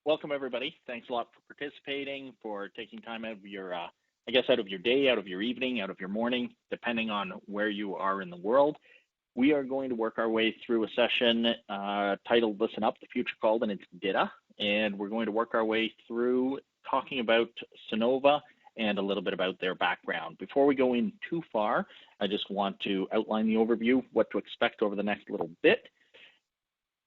welcome everybody. Thanks a lot for participating, for taking time out of your, out of your day, out of your evening, out of your morning, depending on where you are in the world. We are going to work our way through a session titled Listen Up, the future called, and it's DITA. And we're going to work our way through talking about Sonova and a little bit about their background. Before we go in too far, I just want to outline the overview, what to expect over the next little bit.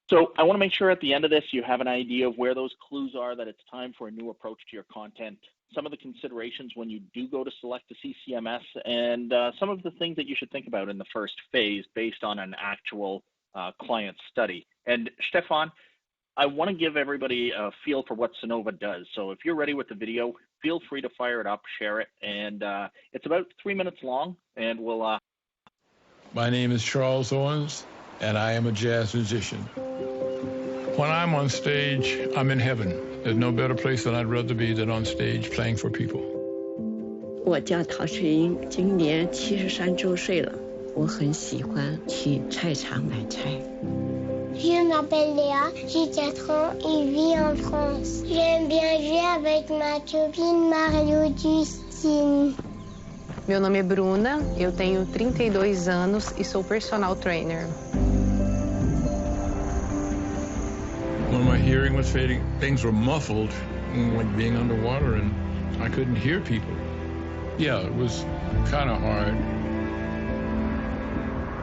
So I want to make sure at the end of this you have an idea of where those clues are, that it's time for a new approach to your content, some of the considerations when you do go to select a CCMS, and some of the things that you should think about in the first phase based on an actual client study. And Stefan, I want to give everybody a feel for what Sonova does. So if you're ready with the video, feel free to fire it up, share it, and it's about 3 minutes long, and we'll... My name is Charles Owens, and I am a jazz musician. When I'm on stage, I'm in heaven. There's no better place that I'd rather be than on stage playing for people. 我叫陶水英，今年73周岁了。我很喜欢去菜场买菜。Je m'appelle Léa, j'ai 4 ans et vis en France. J'aime bien jouer avec ma copine Mario Justine. Meu nome é Bruna, eu tenho 32 anos e sou personal trainer. When my hearing was fading, things were muffled when being underwater, and I couldn't hear people. Yeah, it was kind of hard.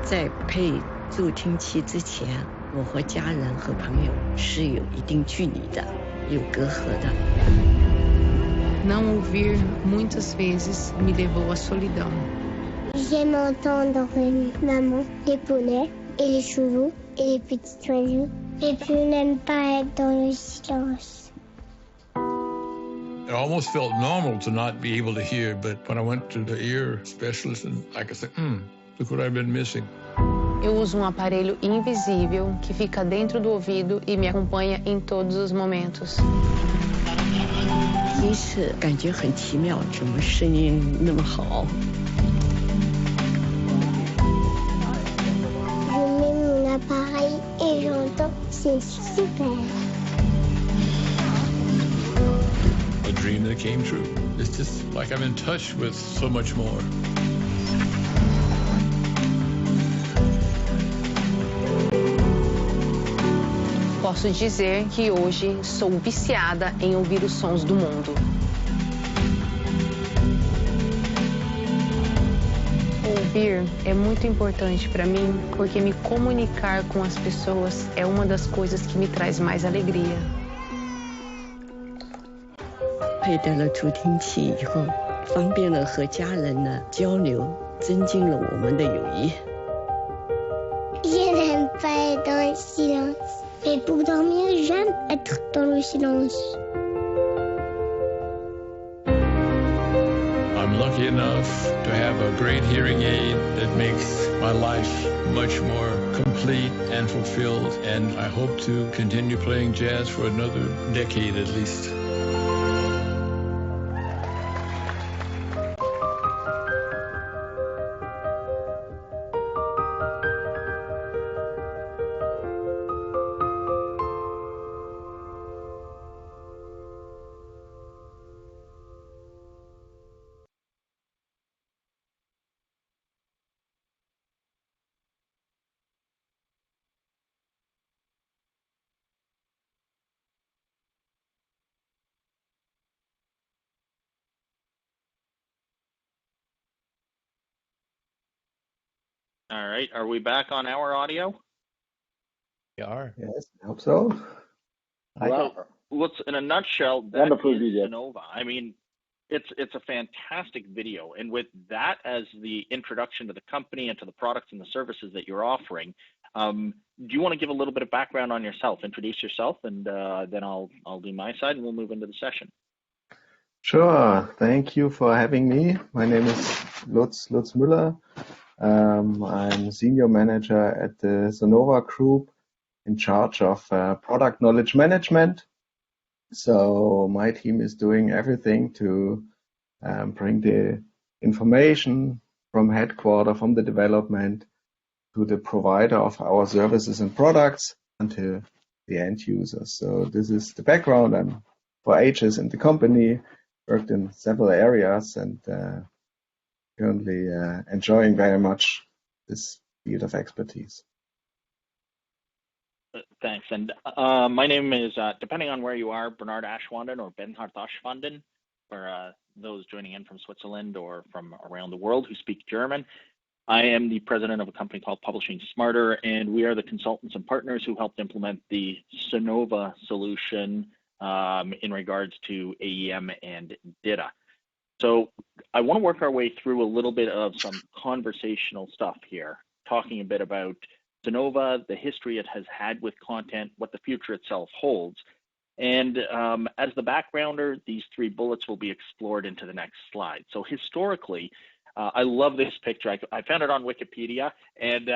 在配助听器之前，我和家人和朋友是有一定距离的，有隔阂的。Não ouvir muitas vezes me levou à solidão. J'aime entendre maman, les poneys et les chevaux et les petits oiseaux. Et puis je n'aime pas être dans le silence. It almost felt normal to not be able to hear, but when I went to the ear specialist, and I could say, look what I've been missing. Eu uso aparelho invisível que fica dentro do ouvido e me acompanha em todos os momentos. 第一次感觉很奇妙，怎么声音那么好？ Je mets mon appareil et j'entends, c'est super. A dream that came true. It's just like I'm in touch with so much more. Posso dizer que hoje sou viciada em ouvir os sons do mundo. Ouvir é muito importante para mim porque me comunicar com as pessoas é uma das coisas que me traz mais alegria. 佩戴了助听器以后，方便了和家人的交流，增进了我们的友谊。 Je n'aime pas être dans le silence. Et pour dormir, j'aime être dans le silence. I'm lucky enough to have a great hearing aid that makes my life much more complete and fulfilled, and I hope to continue playing jazz for another decade at least. All right, are we back on our audio? We are. Yes, I hope so. Well, let's, in a nutshell, that is Sonova. I mean, it's a fantastic video, and with that as the introduction to the company and to the products and the services that you're offering, do you want to give a little bit of background on yourself? Introduce yourself, and then I'll do my side, and we'll move into the session. Sure. Thank you for having me. My name is Lutz Mueller. I'm senior manager at the Sonova Group, in charge of product knowledge management. So my team is doing everything to bring the information from headquarters, from the development, to the provider of our services and products, and to the end users. So this is the background. I'm for ages in the company, worked in several areas, and currently enjoying very much this field of expertise. Thanks. And my name is, depending on where you are, Bernard Aschwanden or Bernhard Aschwanden, for those joining in from Switzerland or from around the world who speak German. I am the president of a company called Publishing Smarter, and we are the consultants and partners who helped implement the Sonova solution in regards to AEM and DITA. So I want to work our way through a little bit of some conversational stuff here, talking a bit about Sonova, the history it has had with content, what the future itself holds. And as the backgrounder, these 3 bullets will be explored into the next slide. So historically, I love this picture. I found it on Wikipedia, and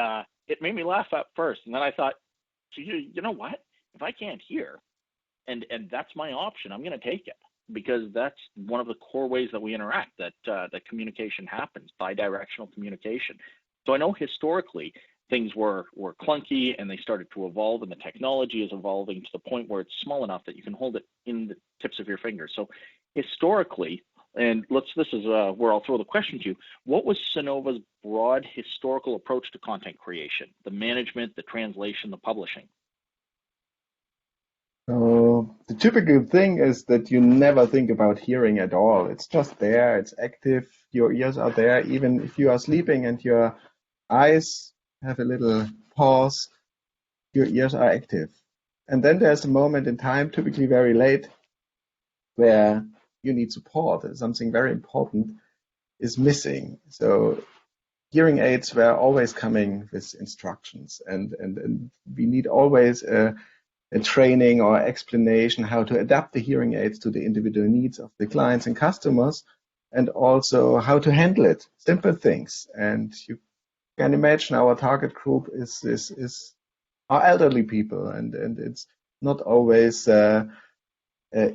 it made me laugh at first. And then I thought, you know what? If I can't hear, and that's my option, I'm going to take it, because that's one of the core ways that we interact, that communication happens, bidirectional communication. So I know historically things were clunky, and they started to evolve, and the technology is evolving to the point where it's small enough that you can hold it in the tips of your fingers. So historically, and this is where I'll throw the question to you, what was Sonova's broad historical approach to content creation, the management, the translation, the publishing? So the typical thing is that you never think about hearing at all. It's just there, it's active, your ears are there. Even if you are sleeping and your eyes have a little pause, your ears are active. And then there's a moment in time, typically very late, where you need support. Something very important is missing. So hearing aids were always coming with instructions, and we need always a training or explanation how to adapt the hearing aids to the individual needs of the clients and customers, and also how to handle it. Simple things. And you can imagine our target group is our elderly people, and it's not always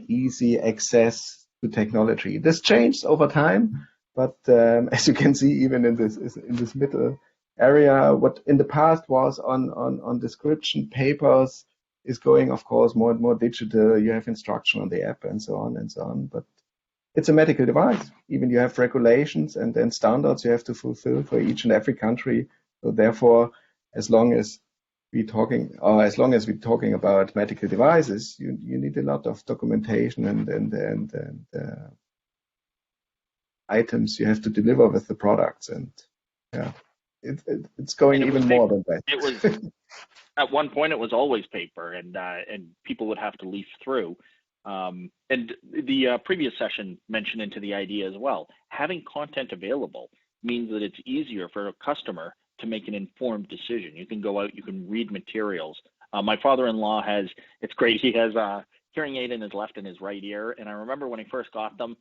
easy access to technology. This changed over time, but as you can see, even in this middle area, what in the past was on description papers is going, of course, more and more digital. You have instruction on the app and so on and so on. But it's a medical device. Even you have regulations and then standards you have to fulfill for each and every country. So therefore, as long as we're talking about medical devices, you need a lot of documentation and items you have to deliver with the products. And yeah, it's going even more than that. It was at one point it was always paper, and people would have to leaf through. And the previous session mentioned into the idea as well. Having content available means that it's easier for a customer to make an informed decision. You can go out, you can read materials. My father-in-law it's great, he has a hearing aid in his left and his right ear. And I remember when he first got them,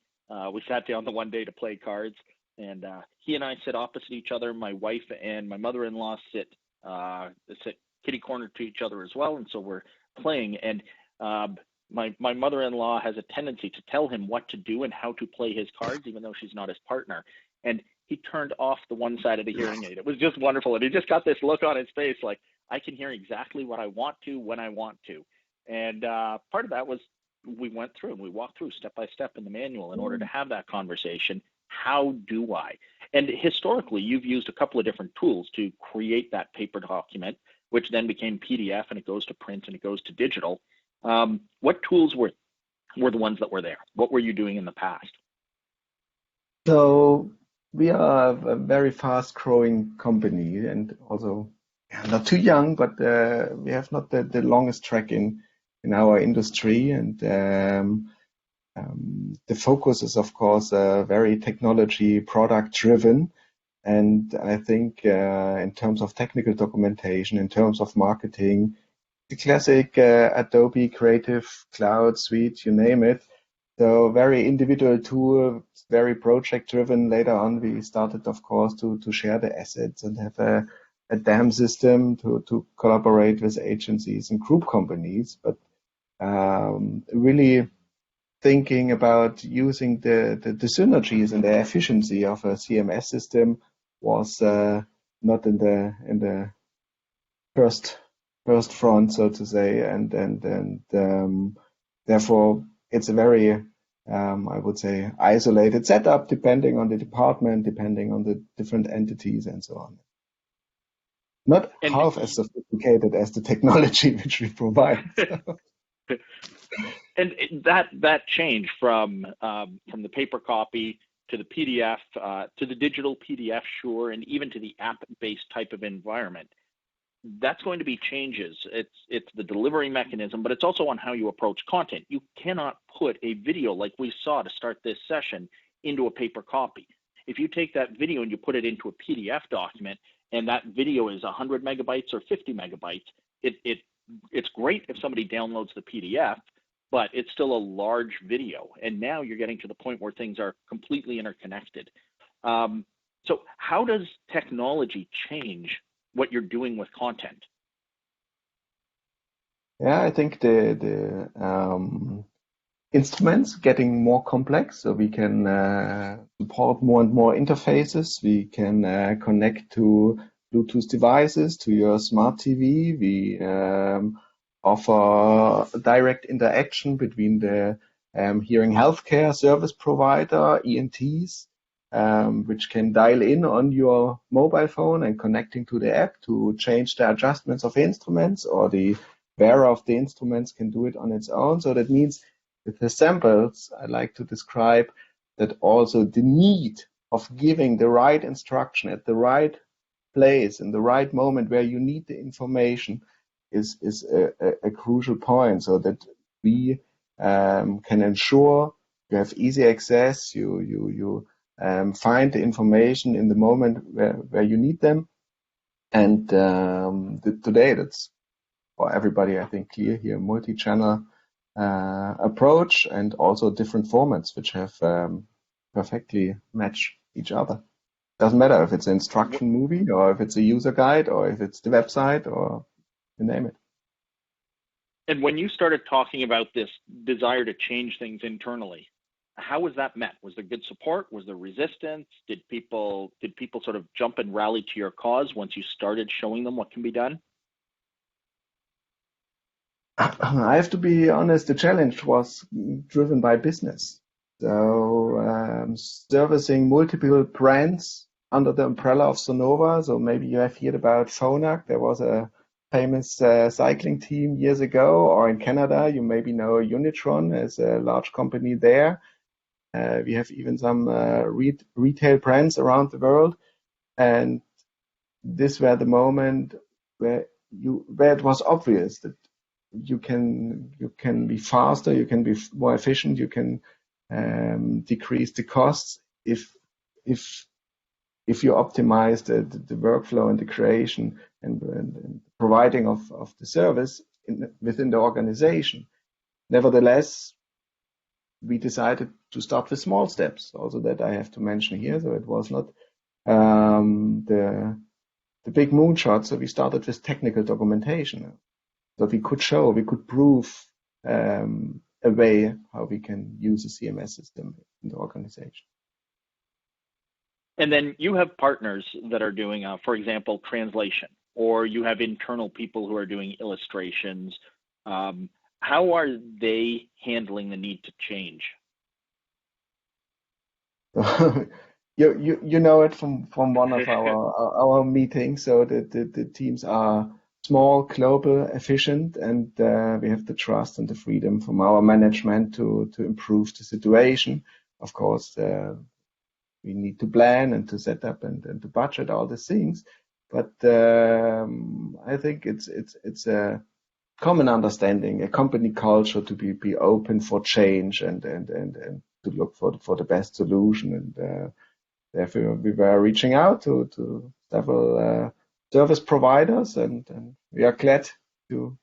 we sat down the one day to play cards, and he and I sit opposite each other. My wife and my mother-in-law sit kitty corner to each other as well. And so we're playing, and my mother-in-law has a tendency to tell him what to do and how to play his cards, even though she's not his partner. And he turned off the one side of the hearing aid. It was just wonderful. And he just got this look on his face like, I can hear exactly what I want to when I want to. And part of that was we went through and we walked through step by step in the manual in order to have that conversation. How do I? And historically, you've used a couple of different tools to create that paper document, which then became PDF, and it goes to print and it goes to digital. What tools were the ones that were there? What were you doing in the past? So we are a very fast-growing company, and also not too young, but we have not the longest track in our industry. And the focus is, of course, very technology product-driven. And I think in terms of technical documentation, in terms of marketing, the classic Adobe Creative Cloud Suite, you name it. So very individual tool, very project driven. Later on, we started, of course, to share the assets and have a DAM system to collaborate with agencies and group companies. But really thinking about using the synergies and the efficiency of a CMS system was not in the first first front, so to say, and therefore it's a very I would say isolated setup, depending on the department, depending on the different entities, and so on. Not half as sophisticated as the technology which we provide. And that change from the paper copy to the PDF to the digital PDF, sure, and even to the app-based type of environment, that's going to be changes. It's the delivery mechanism, but it's also on how you approach content. You cannot put a video like we saw to start this session into a paper copy. If you take that video and you put it into a PDF document, and that video is 100 megabytes or 50 megabytes, it's great if somebody downloads the PDF, but it's still a large video. And now you're getting to the point where things are completely interconnected. So how does technology change what you're doing with content? Yeah, I think the instruments getting more complex, so we can support more and more interfaces. We can connect to Bluetooth devices, to your smart TV. We offer direct interaction between the hearing healthcare service provider, ENTs, which can dial in on your mobile phone and connecting to the app to change the adjustments of instruments, or the wearer of the instruments can do it on its own. So that means with the samples, I like to describe that also the need of giving the right instruction at the right place in the right moment where you need the information is a crucial point, so that we can ensure you have easy access, you find the information in the moment where you need them. And today, that's for everybody, I think, clear here, multi-channel approach, and also different formats which have perfectly match each other. Doesn't matter if it's an instruction movie, or if it's a user guide, or if it's the website, or you name it. And when you started talking about this desire to change things internally, how was that met? Was there good support? Was there resistance? Did people sort of jump and rally to your cause once you started showing them what can be done? I have to be honest, the challenge was driven by business. So servicing multiple brands under the umbrella of Sonova. So maybe you have heard about Phonak. There was a famous cycling team years ago, or in Canada, you maybe know Unitron as a large company there. We have even some retail brands around the world. And this were the moment where it was obvious that you can be faster, you can be more efficient, you can decrease the costs if you optimize the workflow and the creation and providing of the service within the organization. Nevertheless, we decided to start with small steps, also that I have to mention here. So it was not the big moonshot. So we started with technical documentation. So we could prove a way how we can use a CMS system in the organization. And then you have partners that are doing, for example, translation, or you have internal people who are doing illustrations. How are they handling the need to change? You know it from one of our meetings. So the teams are small, global, efficient, and we have the trust and the freedom from our management to improve the situation. Of course, we need to plan and to set up and to budget all these things. But I think it's a common understanding, a company culture to be open for change and to look for the best solution. And therefore, we were reaching out to several service providers, and we are glad to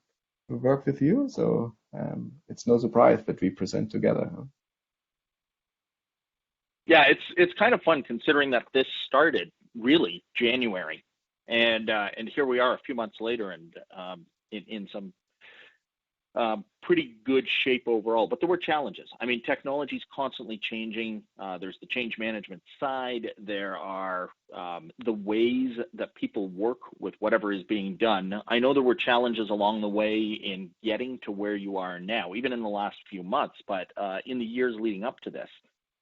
work with you. So it's no surprise that we present together. Yeah, it's kind of fun considering that this started really January, and here we are a few months later, and in some pretty good shape overall, but there were challenges. I mean, technology is constantly changing. There's the change management side. There are the ways that people work with whatever is being done. I know there were challenges along the way in getting to where you are now, even in the last few months, but in the years leading up to this.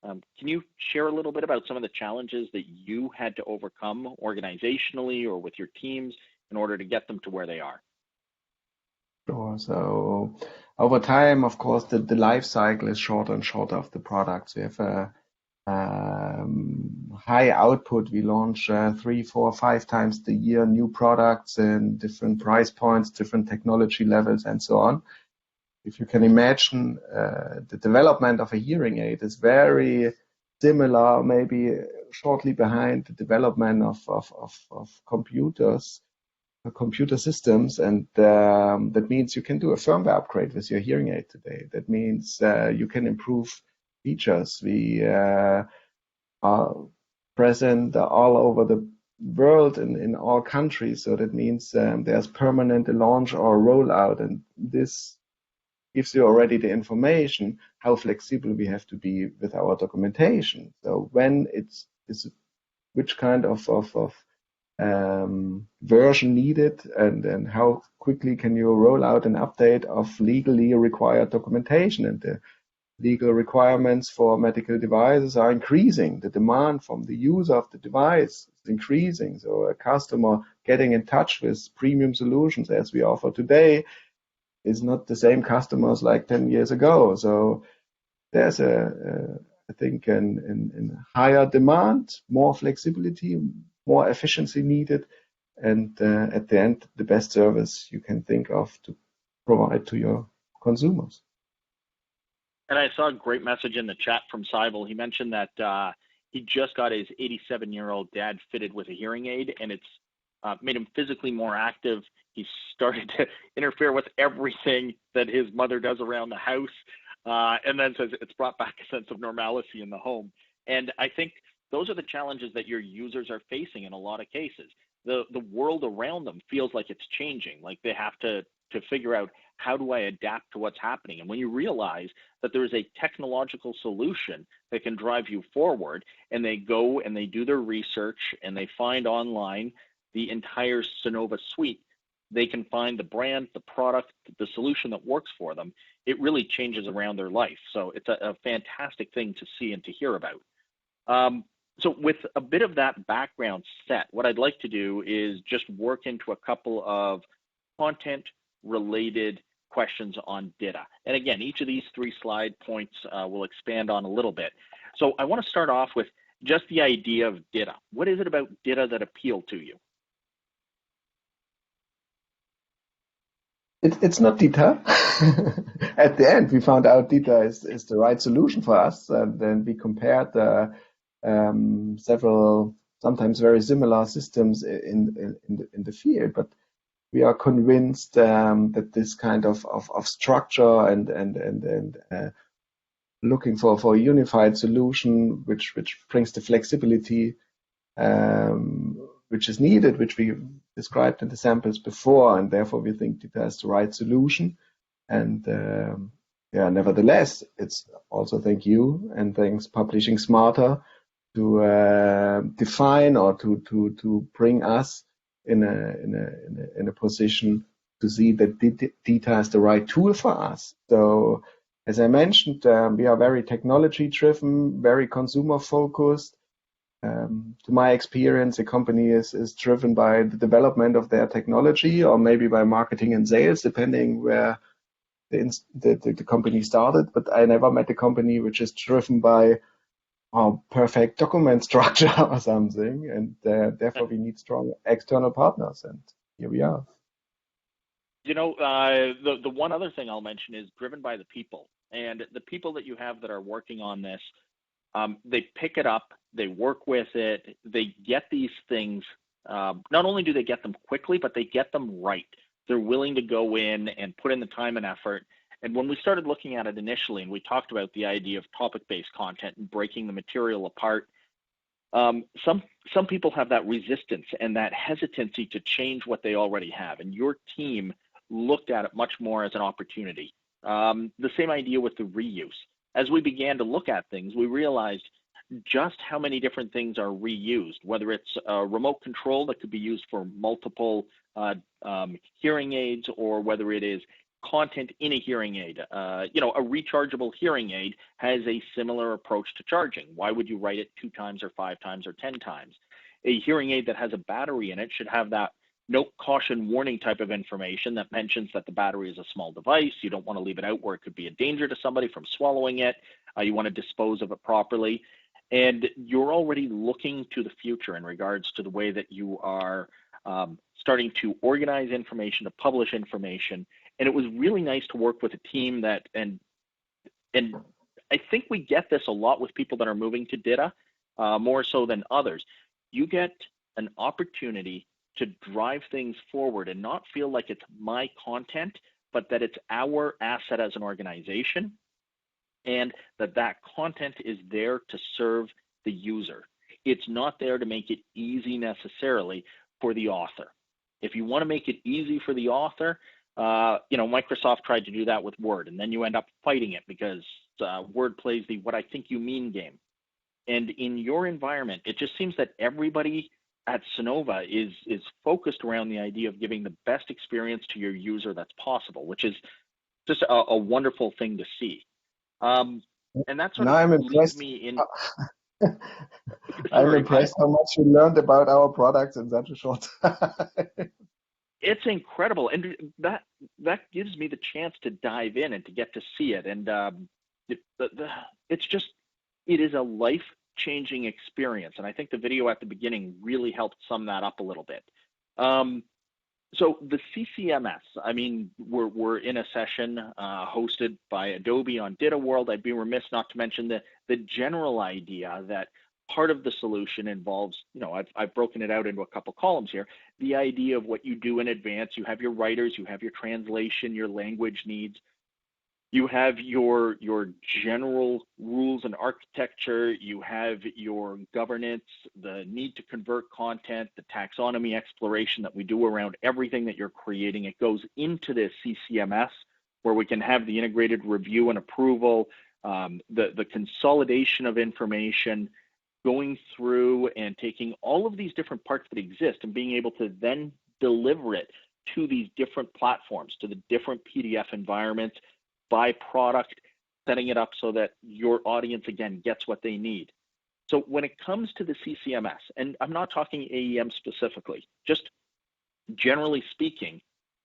Can you share a little bit about some of the challenges that you had to overcome organizationally or with your teams in order to get them to where they are? Sure. So over time, of course, the life cycle is shorter and shorter of the products. We have a high output. We launch 3, 4, 5 times the year new products in different price points, different technology levels, and so on. If you can imagine, the development of a hearing aid is very similar, maybe shortly behind the development of computers, computer systems, and that means you can do a firmware upgrade with your hearing aid today. That means you can improve features. We are present all over the world in all countries, so that means there's permanent launch or rollout, and this gives you already the information how flexible we have to be with our documentation. So when it's which kind of version needed, and how quickly can you roll out an update of legally required documentation. And the legal requirements for medical devices are increasing. The demand from the user of the device is increasing. So a customer getting in touch with premium solutions as we offer today is not the same customers like 10 years ago. So there's I think in higher demand, more flexibility, more efficiency needed, and at the end, the best service you can think of to provide to your consumers. And I saw a great message in the chat from Seibel. He mentioned that he just got his 87-year-old dad fitted with a hearing aid, and it's made him physically more active. He started to interfere with everything that his mother does around the house, and then says it's brought back a sense of normalcy in the home. And I think those are the challenges that your users are facing in a lot of cases. The world around them feels like it's changing, like they have to figure out, how do I adapt to what's happening? And when you realize that there is a technological solution that can drive you forward, and they go and they do their research and they find online the entire Sonova suite, they can find the brand, the product, the solution that works for them. It really changes around their life. So it's a fantastic thing to see and to hear about. So with a bit of that background set, what I'd like to do is just work into a couple of content-related questions on DITA. And again, each of these 3 slide points we'll expand on a little bit. So I want to start off with just the idea of DITA. What is it about DITA that appealed to you? It's not DITA. At the end, we found out DITA is the right solution for us, and then we compared several, sometimes very similar systems in the field. But we are convinced that this kind of structure and looking for a unified solution, which brings the flexibility which is needed, which we described in the samples before, and therefore we think DITA is the right solution. And nevertheless, it's also thank you and thanks Publishing Smarter to define or to bring us in a position to see that DITA is the right tool for us. So as I mentioned, we are very technology driven, very consumer focused. To my experience, a company is driven by the development of their technology, or maybe by marketing and sales, depending where the company started. But I never met a company which is driven by perfect document structure or something, and therefore we need strong external partners, and here we are. You know, the one other thing I'll mention is driven by the people, and the people that you have that are working on this. They pick it up, they work with it, they get these things. Not only do they get them quickly, but they get them right. They're willing to go in and put in the time and effort. And when we started looking at it initially, and we talked about the idea of topic-based content and breaking the material apart, some people have that resistance and that hesitancy to change what they already have. And your team looked at it much more as an opportunity. The same idea with the reuse. As we began to look at things, we realized just how many different things are reused, whether it's a remote control that could be used for multiple hearing aids, or whether it is content in a hearing aid. A rechargeable hearing aid has a similar approach to charging. Why would you write it 2 times or 5 times or 10 times? A hearing aid that has a battery in it should have that note, caution, warning type of information that mentions that the battery is a small device. You don't want to leave it out where it could be a danger to somebody from swallowing it. You want to dispose of it properly. And you're already looking to the future in regards to the way that you are starting to organize information, to publish information. And it was really nice to work with a team that, and I think we get this a lot with people that are moving to DITA, more so than others. You get an opportunity to drive things forward and not feel like it's my content, but that it's our asset as an organization, and that content is there to serve the user. It's not there to make it easy necessarily for the author. If you want to make it easy for the author, Microsoft tried to do that with Word, and then you end up fighting it because Word plays the what I think you mean game. And in your environment, it just seems that everybody at Sonova is focused around the idea of giving the best experience to your user that's possible, which is just a wonderful thing to see. And that's what leads me in. I'm impressed how much you learned about our products in such a short time. It's incredible, and that gives me the chance to dive in and to get to see it. And it is a life-changing experience, and I think the video at the beginning really helped sum that up a little bit. So the CCMS, I mean, we're in a session hosted by Adobe on DITAWORLD. I'd be remiss not to mention the general idea that part of the solution involves, I've broken it out into a couple columns here, the idea of what you do in advance. You have your writers, you have your translation, your language needs. You have your general rules and architecture, you have your governance, the need to convert content, the taxonomy exploration that we do around everything that you're creating. It goes into the CCMS where we can have the integrated review and approval, the consolidation of information, going through and taking all of these different parts that exist and being able to then deliver it to these different platforms, to the different PDF environments, by product, setting it up so that your audience, again, gets what they need. So when it comes to the CCMS, and I'm not talking AEM specifically, just generally speaking,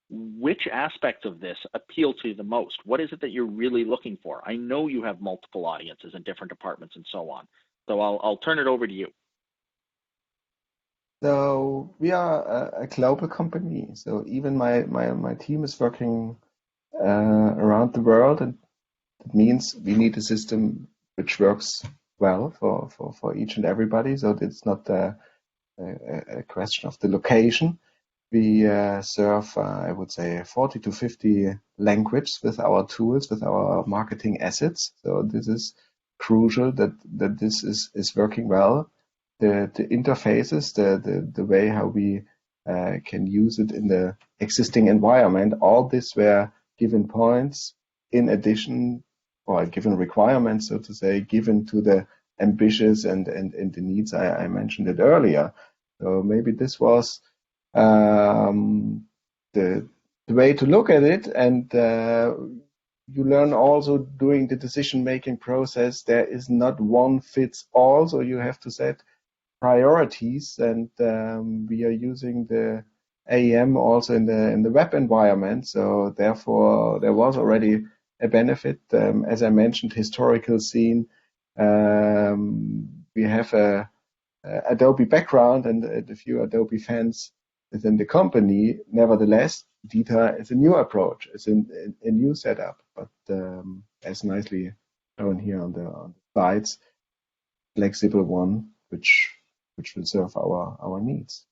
which aspects of this appeal to you the most? What is it that you're really looking for? I know you have multiple audiences in different departments and so on. So I'll turn it over to you. So we are a global company. So even my team is working around the world, and it means we need a system which works well for each and everybody. So it's not a question of the location. We serve, I would say, 40 to 50 languages with our tools, with our marketing assets. So this is crucial that this is working well. The interfaces, the way how we can use it in the existing environment, all this were given points in addition, or given requirements, so to say, given to the ambitious and the needs I mentioned it earlier. So maybe this was the way to look at it, and you learn also during the decision-making process, there is not one fits all, so you have to set priorities, and we are using the AEM also in the web environment, so therefore there was already a benefit. As I mentioned, historical scene, we have a Adobe background and a few Adobe fans within the company. Nevertheless, DITA is a new approach, it's a new setup, but as nicely shown here on the slides, flexible one, which will serve our needs.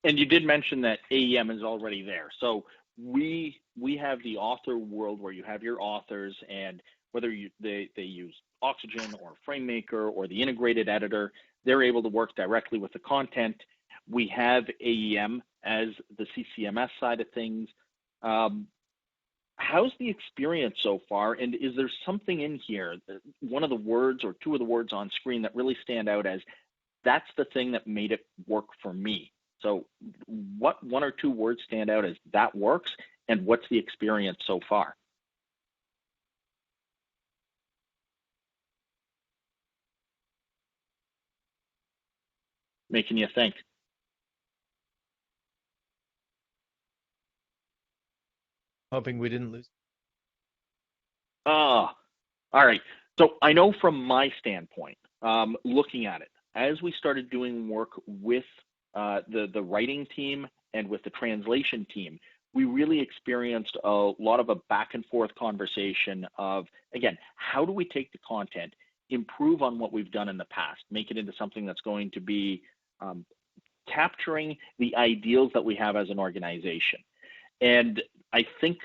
And you did mention that AEM is already there. So we have the author world where you have your authors, and whether they use Oxygen or FrameMaker or the integrated editor, they're able to work directly with the content. We have AEM as the CCMS side of things. How's the experience so far? And is there something in here, one of the words or two of the words on screen that really stand out as that's the thing that made it work for me? So what one or two words stand out as that works, and what's the experience so far? Making you think. Hoping we didn't lose. All right. So I know from my standpoint, looking at it, as we started doing work with the writing team and with the translation team, we really experienced a lot of a back and forth conversation of, again, how do we take the content, improve on what we've done in the past, make it into something that's going to be capturing the ideals that we have as an organization. And I think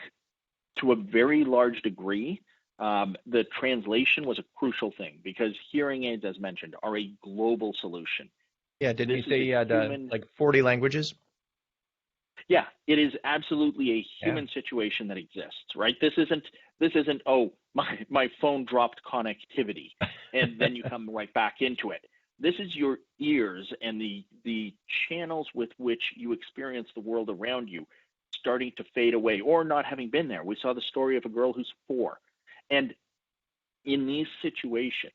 to a very large degree, the translation was a crucial thing because hearing aids, as mentioned, are a global solution. Yeah, didn't you say you had like 40 languages? Yeah, it is absolutely a human situation that exists, right? This isn't oh, my phone dropped connectivity and then you come right back into it. This is your ears and the channels with which you experience the world around you starting to fade away or not having been there. We saw the story of a girl who's 4. And in these situations,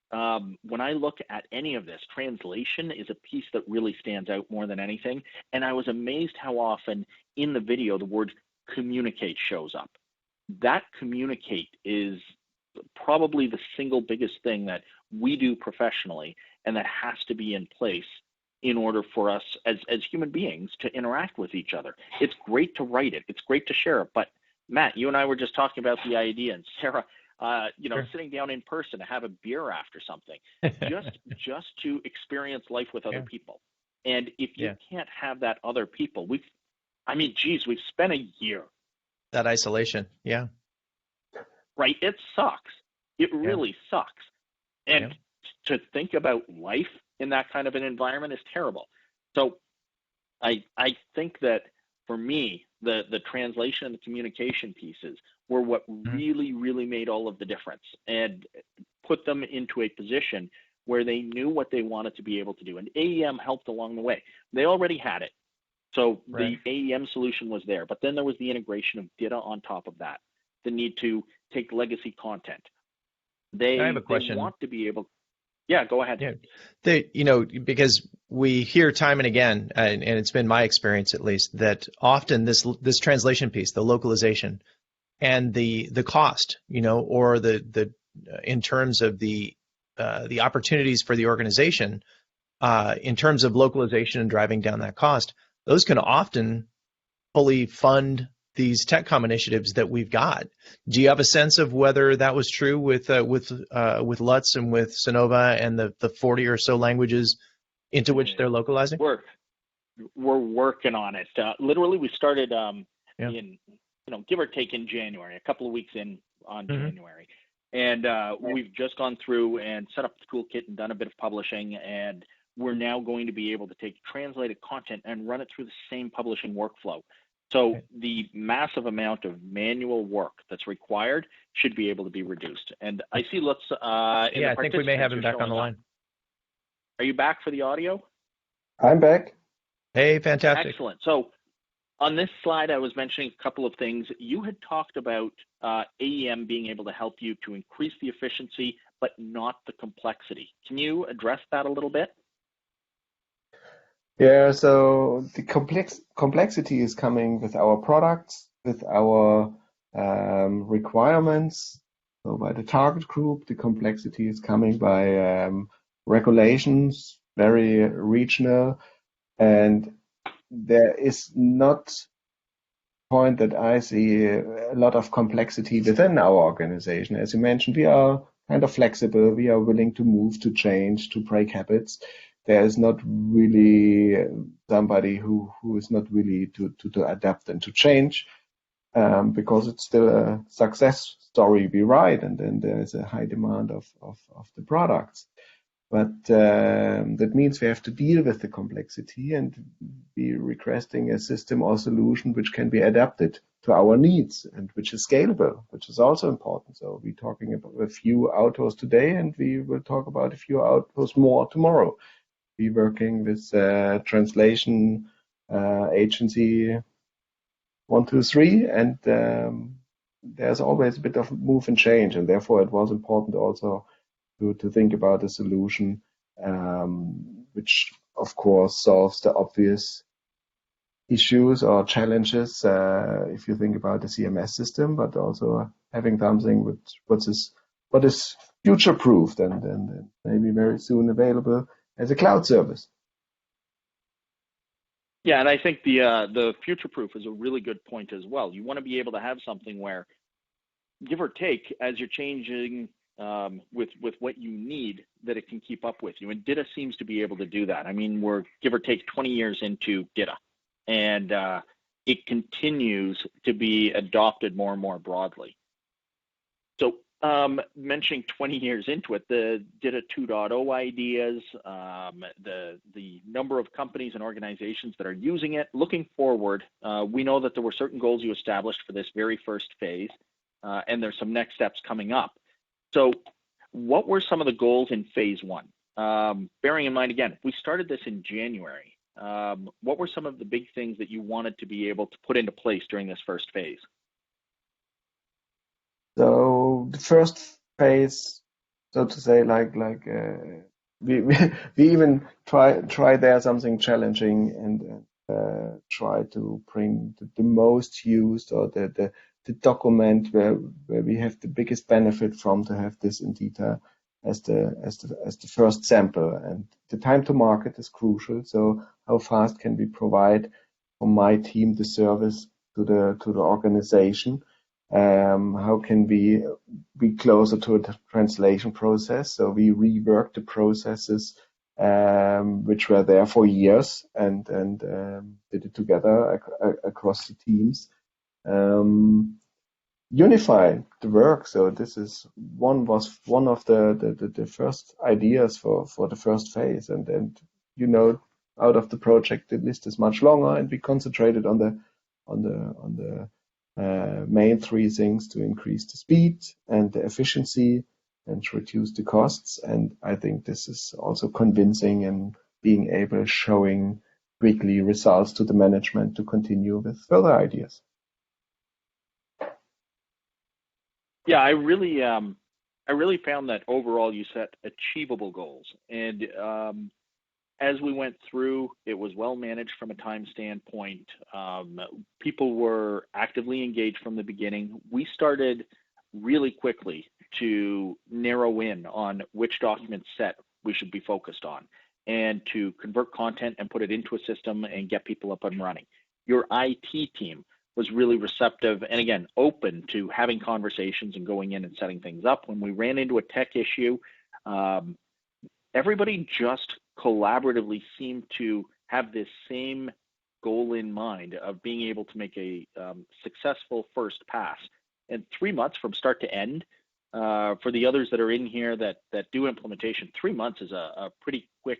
when I look at any of this, translation is a piece that really stands out more than anything. And I was amazed how often in the video the word communicate shows up. That communicate is probably the single biggest thing that we do professionally and that has to be in place in order for us as human beings to interact with each other. It's great to write it. It's great to share it. But Matt, you and I were just talking about the idea, and Sarah, Sure. sitting down in person to have a beer after something, just to experience life with other people. And if you can't have that other people, we've spent a year. That isolation, Right? It sucks. It really sucks. And to think about life in that kind of an environment is terrible. So I think that for me, the translation and the communication pieces were what really, really made all of the difference and put them into a position where they knew what they wanted to be able to do. And AEM helped along the way. They already had it. So the AEM solution was there, but then there was the integration of DITA on top of that, the need to take legacy content. I have a question. They want to be able. Yeah, go ahead. Yeah. Because we hear time and again, and it's been my experience at least, that often this translation piece, the localization, and the cost, or the in terms of the opportunities for the organization, in terms of localization and driving down that cost, those can often fully fund these TechCom initiatives that we've got. Do you have a sense of whether that was true with Lutz and with Sonova and the 40 or so languages into which they're localizing? We're working on it. Literally, we started in, give or take in January, a couple of weeks in on January. And we've just gone through and set up the toolkit and done a bit of publishing. And we're now going to be able to take translated content and run it through the same publishing workflow. So the massive amount of manual work that's required should be able to be reduced. And I see Lutz. I think we may have him back on the line. Are you back for the audio? I'm back. Hey, fantastic. Excellent. So on this slide, I was mentioning a couple of things. You had talked about AEM being able to help you to increase the efficiency, but not the complexity. Can you address that a little bit? Yeah, so the complexity is coming with our products, with our requirements. So by the target group, the complexity is coming by regulations, very regional, and there is not a point that I see a lot of complexity within our organization. As you mentioned, we are kind of flexible. We are willing to move, to change, to break habits. There is not really somebody who is not really to adapt and to change, because it's still a success story we write, and then there is a high demand of the products. But that means we have to deal with the complexity and be requesting a system or solution which can be adapted to our needs and which is scalable, which is also important. So we're talking about a few autos today, and we will talk about a few autos more tomorrow. We're working with translation agency 123, and there's always a bit of move and change, and therefore it was important also to think about a solution which, of course, solves the obvious issues or challenges if you think about the CMS system, but also having something what is future-proofed and maybe very soon available as a cloud service. Yeah, and I think the future-proof is a really good point as well. You want to be able to have something where, give or take, as you're changing with what you need, that it can keep up with you. And DITA seems to be able to do that. I mean, we're give or take 20 years into DITA, and it continues to be adopted more and more broadly. So mentioning 20 years into it, the DITA 2.0 ideas, the number of companies and organizations that are using it. Looking forward, we know that there were certain goals you established for this very first phase, and there's some next steps coming up. So what were some of the goals in phase one? Bearing in mind, again, we started this in January. What were some of the big things that you wanted to be able to put into place during this first phase? So the first phase, so to say, we even try there something challenging and try to bring the most used or the document where we have the biggest benefit from to have this in DITA as the first sample. And the time to market is crucial. So how fast can we provide from my team the service to the organization? How can we be closer to the translation process? So we reworked the processes which were there for years and did it together across the teams. Unify the work. So this is one of the first ideas for the first phase, and out of the project the list is much longer, and we concentrated on the main three things to increase the speed and the efficiency and to reduce the costs. And I think this is also convincing and being able showing weekly results to the management to continue with further ideas. Yeah, I really found that overall you set achievable goals, and as we went through, it was well managed from a time standpoint. People were actively engaged from the beginning. We started really quickly to narrow in on which document set we should be focused on and to convert content and put it into a system and get people up and running. Your IT team was really receptive and, again, open to having conversations and going in and setting things up. When we ran into a tech issue, everybody just collaboratively seemed to have this same goal in mind of being able to make a successful first pass. And 3 months from start to end, for the others that are in here that do implementation, 3 months is a pretty quick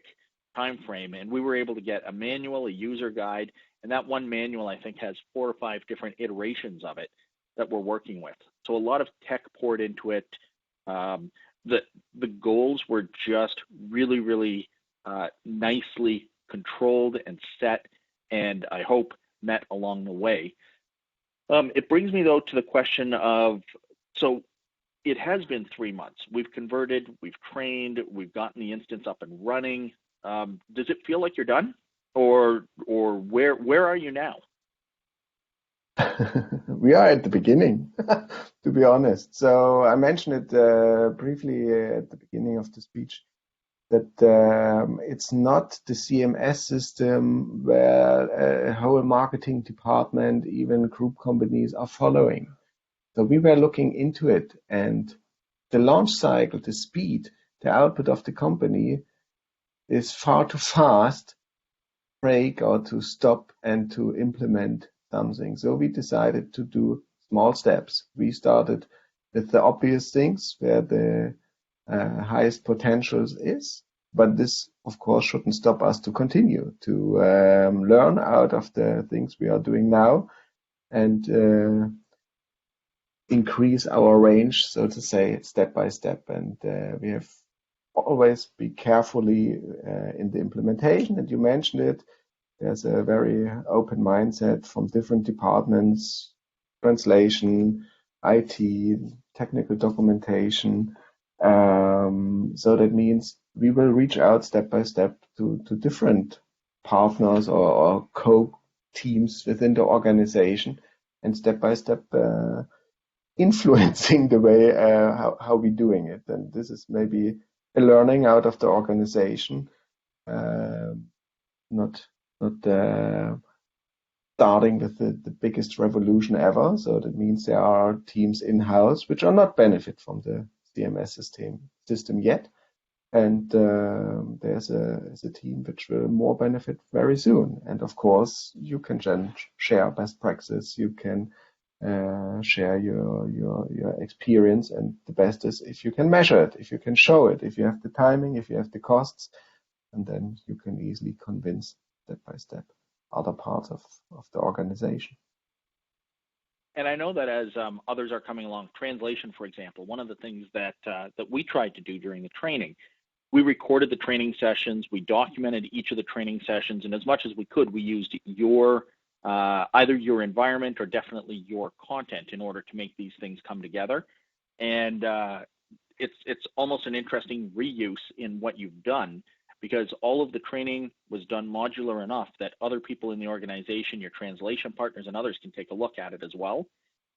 time frame. And we were able to get a manual, a user guide, and that one manual, I think, has 4 or 5 different iterations of it that we're working with. So a lot of tech poured into it. The goals were just really, really nicely controlled and set, and I hope met along the way. It brings me, though, to the question of, so it has been 3 months. We've converted, we've trained, we've gotten the instance up and running. Does it feel like you're done? Or where are you now? We are at the beginning, to be honest. So I mentioned it briefly at the beginning of the speech that it's not the CMS system where a whole marketing department, even group companies are following. So we were looking into it, and the launch cycle, the speed, the output of the company is far too fast break or to stop and to implement something. So we decided to do small steps. We started with the obvious things where the highest potential is, But this, of course, shouldn't stop us to continue to learn out of the things we are doing now and increase our range, so to say, step by step. And we have always be carefully in the implementation. And you mentioned it. There's a very open mindset from different departments, translation, IT, technical documentation. So that means we will reach out step by step to different partners or co-teams within the organization and step by step influencing the way how we're doing it. And this is maybe a learning out of the organization, not starting with the biggest revolution ever. So that means there are teams in-house which are not benefit from the CMS system yet. And there's a team which will more benefit very soon. And of course, you can share best practice. You can share your experience. And the best is if you can measure it, if you can show it, if you have the timing, if you have the costs, and then you can easily convince step by step other parts of the organization. And I know that as others are coming along, translation, for example, one of the things that we tried to do during the training, we recorded the training sessions, we documented each of the training sessions, and as much as we could, we used your either your environment or definitely your content in order to make these things come together. And it's almost an interesting reuse in what you've done, because all of the training was done modular enough that other people in the organization, your translation partners and others, can take a look at it as well.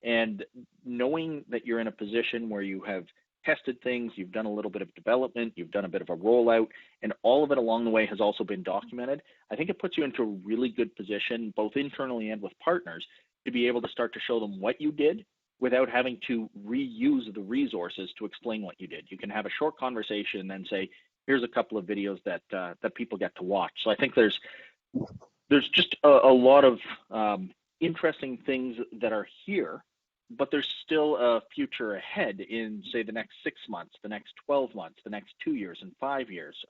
And knowing that you're in a position where you have tested things, you've done a little bit of development, you've done a bit of a rollout, and all of it along the way has also been documented, I think it puts you into a really good position, both internally and with partners, to be able to start to show them what you did without having to reuse the resources to explain what you did. You can have a short conversation and then say, here's a couple of videos that people get to watch. So I think there's just a lot of interesting things that are here, but there's still a future ahead in, say, the next 6 months, the next 12 months, the next 2 years and 5 years.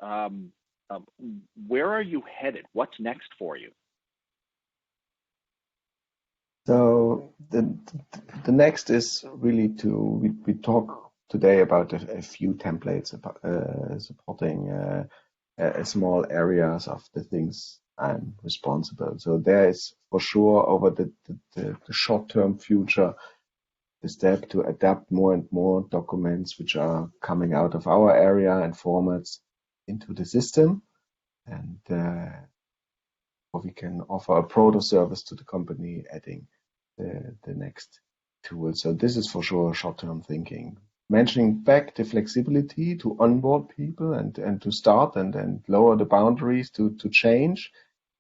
Where are you headed? What's next for you? So the next is really we talk today about a few templates supporting small areas of the things I'm responsible. So there is for sure over the short-term future the step to adapt more and more documents which are coming out of our area and formats into the system, and we can offer a proto service to the company adding the next tool. So this is for sure short-term thinking. Mentioning back the flexibility to onboard people and to start and lower the boundaries to change.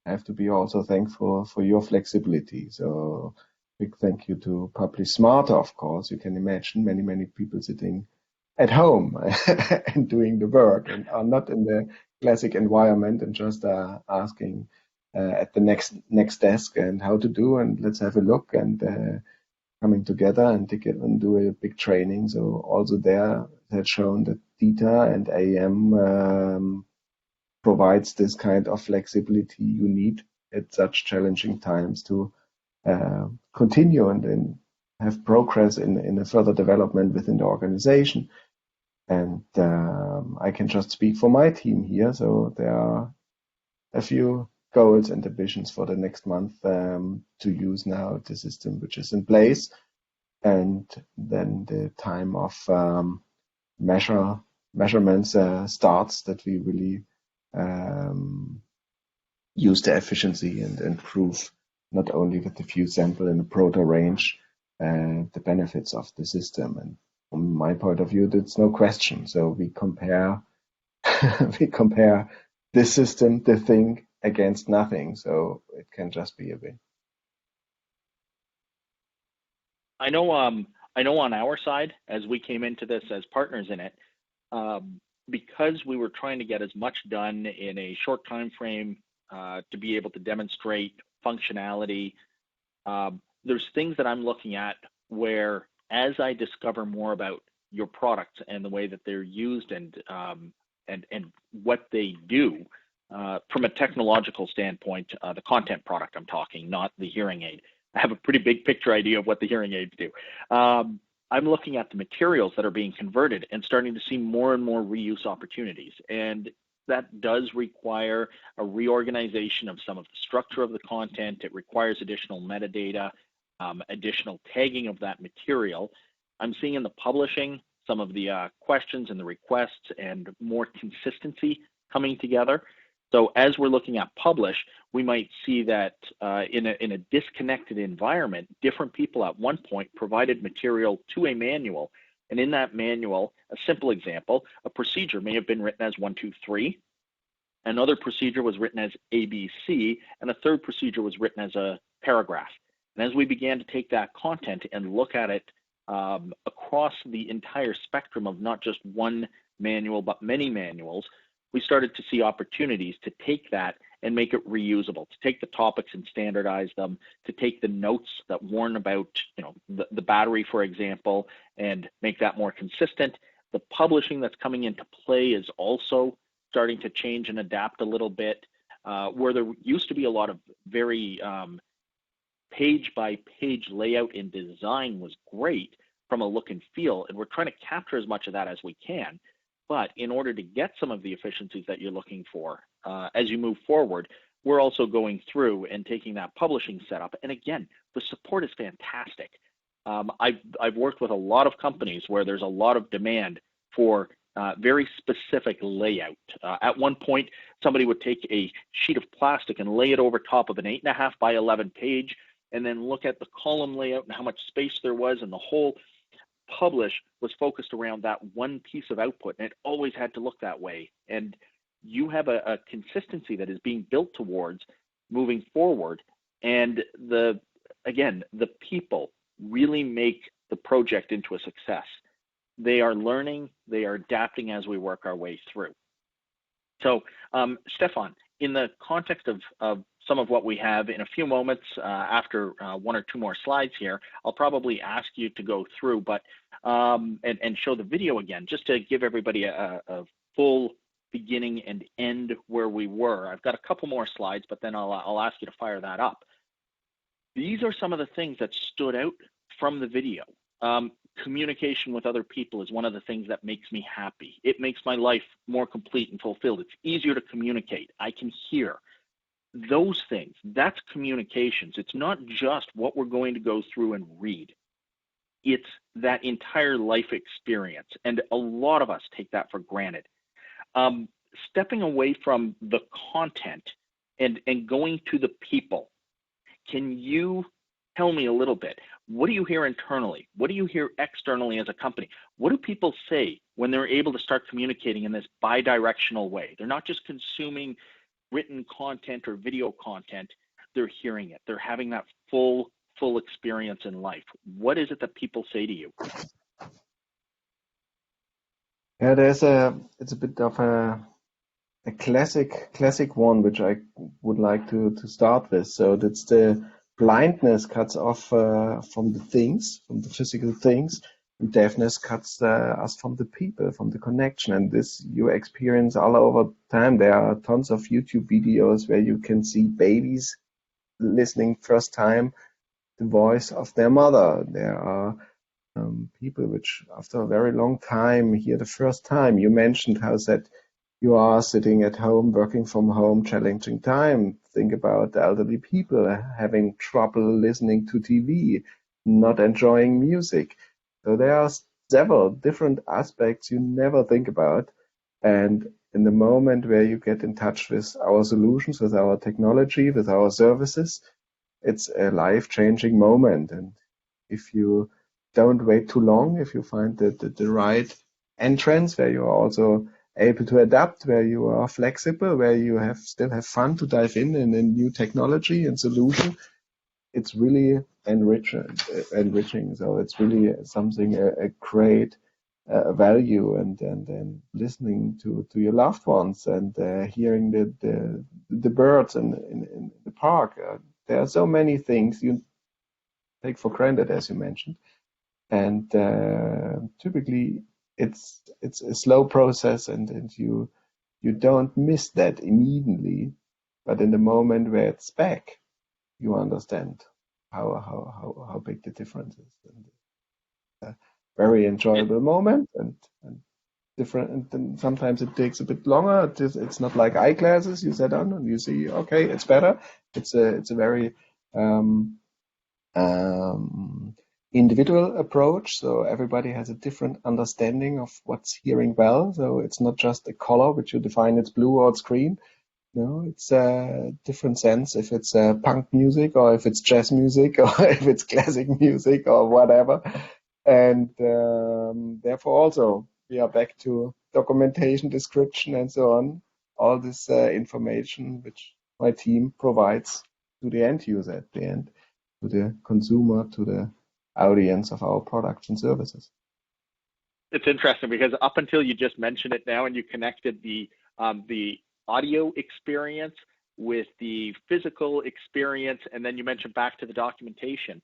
I have to be also thankful for your flexibility. So big thank you to Publish Smarter, of course. You can imagine many people sitting at home and doing the work and are not in the classic environment and just asking at the next desk and how to do, and let's have a look, and coming together and do a big training. So also there has shown that DITA and AEM provides this kind of flexibility you need at such challenging times to continue and then have progress in a further development within the organization. And I can just speak for my team here. So there are a few goals and ambitions for the next month to use now the system which is in place, and then the time of measurements starts, that we really use the efficiency and improve not only with the few sample in the proto range the benefits of the system. And from my point of view, that's no question. So we compare this system, the thing, against nothing, so it can just be a win. I know on our side, as we came into this as partners in it, because we were trying to get as much done in a short time frame to be able to demonstrate functionality, there's things that I'm looking at where, as I discover more about your products and the way that they're used and and what they do from a technological standpoint, the content product I'm talking, not the hearing aid. I have a pretty big picture idea of what the hearing aids do. I'm looking at the materials that are being converted and starting to see more and more reuse opportunities. And that does require a reorganization of some of the structure of the content. It requires additional metadata, additional tagging of that material. I'm seeing in the publishing some of the questions and the requests and more consistency coming together. So as we're looking at publish, we might see that in a disconnected environment, different people at one point provided material to a manual. And in that manual, a simple example, a procedure may have been written as 1, 2, 3. Another procedure was written as ABC, and a third procedure was written as a paragraph. And as we began to take that content and look at it across the entire spectrum of not just one manual, but many manuals, we started to see opportunities to take that and make it reusable, to take the topics and standardize them, to take the notes that warn about, the battery, for example, and make that more consistent. The publishing that's coming into play is also starting to change and adapt a little bit, where there used to be a lot of very page by page layout and design was great from a look and feel, and we're trying to capture as much of that as we can. But in order to get some of the efficiencies that you're looking for as you move forward, we're also going through and taking that publishing setup. And again, the support is fantastic. I've worked with a lot of companies where there's a lot of demand for very specific layout. At one point, somebody would take a sheet of plastic and lay it over top of an 8.5 by 11 page, and then look at the column layout and how much space there was, and the whole publish was focused around that one piece of output, and it always had to look that way. And you have a consistency that is being built towards moving forward. And the people really make the project into a success. They are learning, they are adapting as we work our way through. So, Stefan, in the context of some of what we have, in a few moments after 1 or 2 more slides here, I'll probably ask you to go through, but and show the video again, just to give everybody a full beginning and end where we were. I've got a couple more slides, but then I'll ask you to fire that up. These are some of the things that stood out from the video. Communication with other people is one of the things that makes me happy. It makes my life more complete and fulfilled. It's easier to communicate. I can hear. Those things, that's communications. It's not just what we're going to go through and read. It's that entire life experience. And a lot of us take that for granted. Stepping away from the content and going to the people, can you tell me a little bit? What do you hear internally? What do you hear externally as a company? What do people say when they're able to start communicating in this bi-directional way? They're not just consuming written content or video content, they're hearing it. They're having that full experience in life. What is it that people say to you? Yeah, it's a bit of a classic one, which I would like to start with. So that's the blindness cuts off from the things, from the physical things, and deafness cuts us from the people, from the connection. And this you experience all over time. There are tons of YouTube videos where you can see babies listening first time the voice of their mother. There are people which after a very long time hear the first time. You mentioned how that you are sitting at home, working from home, challenging time. Think about elderly people having trouble listening to TV, not enjoying music. So there are several different aspects you never think about. And in the moment where you get in touch with our solutions, with our technology, with our services, it's a life-changing moment. And if you don't wait too long, if you find the right entrance where you are also able to adapt, where you are flexible, where you still have fun to dive in a new technology and solution, it's really enriching. So it's really something, a great value, and listening to your loved ones and hearing the birds in the park. There are so many things you take for granted, as you mentioned. And typically it's a slow process, and you don't miss that immediately, but in the moment where it's back, you understand how big the difference is. And a very enjoyable moment, and different. And sometimes it takes a bit longer. It's not like eyeglasses you set on and you see, okay, it's better. It's a very individual approach. So everybody has a different understanding of what's hearing well. So it's not just a color which you define it's blue or it's green. No, it's a different sense if it's punk music or if it's jazz music or if it's classic music or whatever. And therefore also we are back to documentation, description, and so on. All this information which my team provides to the end user at the end, to the consumer, to the audience of our products and services. It's interesting because up until you just mentioned it now and you connected the audio experience with the physical experience, and then you mentioned back to the documentation.